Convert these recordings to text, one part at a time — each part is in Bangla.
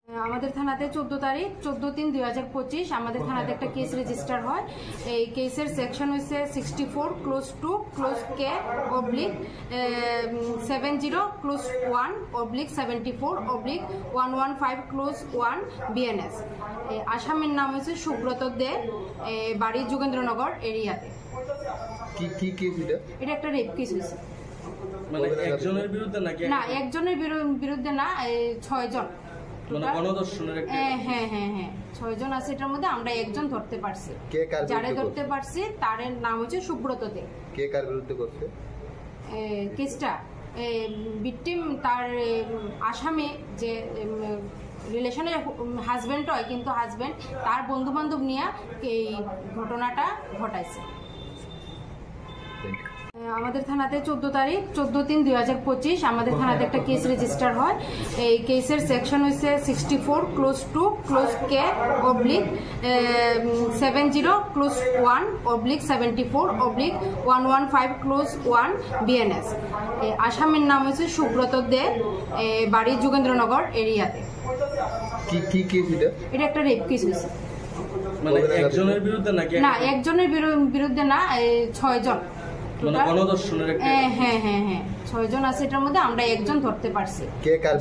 আমাদের থানাতে 14 তারিখ 14/3/2025 আমাদের থানাতে একটা কেস রেজিস্টার হয়। এই কেসের সেকশন হচ্ছে 64 clause 2 clause K oblique 70 clause 1 oblique 74 oblique 115 clause 1 BNS. আসামির নাম হচ্ছে সুব্রত দে, বাড়ি যোগেন্দ্রনগর এরিয়াতে। এটা একটা রেপ কেস হয়েছে। মানে একজনের বিরুদ্ধে নাকি? না, একজনের বিরুদ্ধে না, 6 জন। হ্যাঁ 6 জন আছে। এটার মধ্যে আমরা একজন ধরতে পারছি। যারে ধরতে পারছি তার নাম হচ্ছে সুব্রত দে। কে কার বিরুদ্ধে করছে কেসটা? ভিকটিম তার আসামি যে রিলেশনের হাজবেন্ড হয়, কিন্তু হাজবেন্ড তার বন্ধু বান্ধব নিয়ে এই ঘটনাটা ঘটাইছে। আমাদের থানাতে 14 তারিখ 14/3/2025 আমাদের থানাতে একটা কেস রেজিস্টার হয়। এই কেসের সেকশন হচ্ছে 64 clause 2 clause K oblique 70 clause 1 oblique 74 oblique 115 clause 1 BNS. আসামির নাম হচ্ছে সুব্রত দে, বাড়ি যোগেন্দ্রনগর এরিয়াতে। এটা একটা রেপ কেস হয়েছে। মানে একজনের বিরুদ্ধে নাকি? না, একজনের বিরুদ্ধে না, 6 জন। হ্যাঁ 6 জন আছে। এটার মধ্যে আমরা একজন ধরতে পারছি।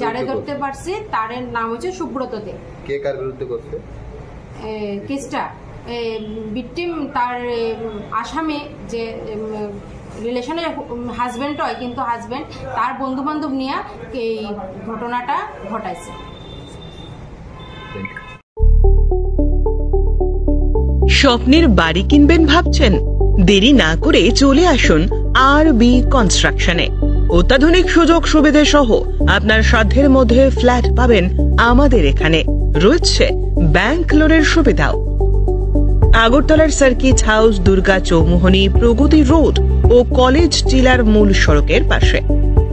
যারে ধরতে পারছি তার নাম হচ্ছে সুব্রত দে। কে কার বিরুদ্ধে করছে কেসটা? ভিকটিম তার আসামি যে রিলেশনের হাজবেন্ড হয়, কিন্তু হাজবেন্ড তার বন্ধু বান্ধব নিয়ে এই ঘটনাটা ঘটাইছে। স্বপ্নের বাড়ি কিনবেন ভাবছেন? দেরি না করে চলে আসুন আরবি কনস্ট্রাকশনে। অত্যাধুনিক সুযোগ সুবিধা সহ আপনার সাধ্যের মধ্যে ফ্ল্যাট পাবেন আমাদের এখানে। রয়েছে ব্যাংক লোনের সুবিধাও। আগরতলার সার্কিট হাউস, দুর্গা চৌমুহনী, প্রগতি রোড ও কলেজ টিলার মূল সড়কের পাশে।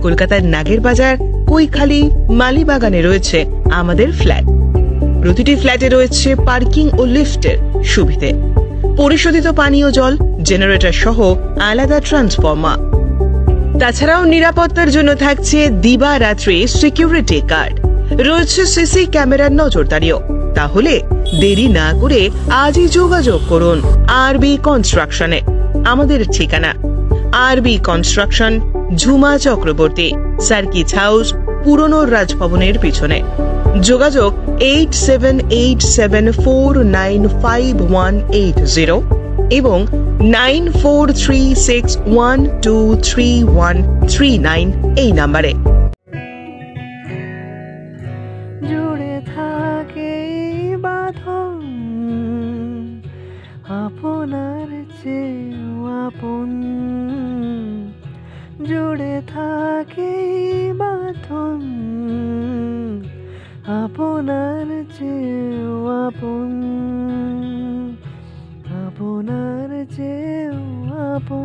কলকাতার নাগের বাজার, কৈখালি, মালিবাগানে রয়েছে আমাদের ফ্ল্যাট। প্রতিটি ফ্ল্যাটে রয়েছে পার্কিং ও লিফটের সুবিধে, পরিশোধিত পানীয় জল, জেনারেটর সহ আলাদা ট্রান্সফরমার। তাছাড়াও নিরাপত্তার জন্য থাকছে দিবারাত্রি সিকিউরিটি গার্ড। রয়েছে সিসি ক্যামেরার নজরদারিও। তাহলে দেরি না করে আজই যোগাযোগ করুন আরবি কনস্ট্রাকশনে। আমাদের ঠিকানা আরবি construction, Jhuma Chakraborty, circuit house, পুরনো রাজভবনের পিছনে। যোগাযোগ 8787495180 এবং 9436123139 এই নাম্বারে। জুড়ে থাকে বাঁধন আপনার চেয়েও আপন, জুড়ে থাকে বাঁধন আপনার চেয়েও আপন, আপনার চেয়েও আপন।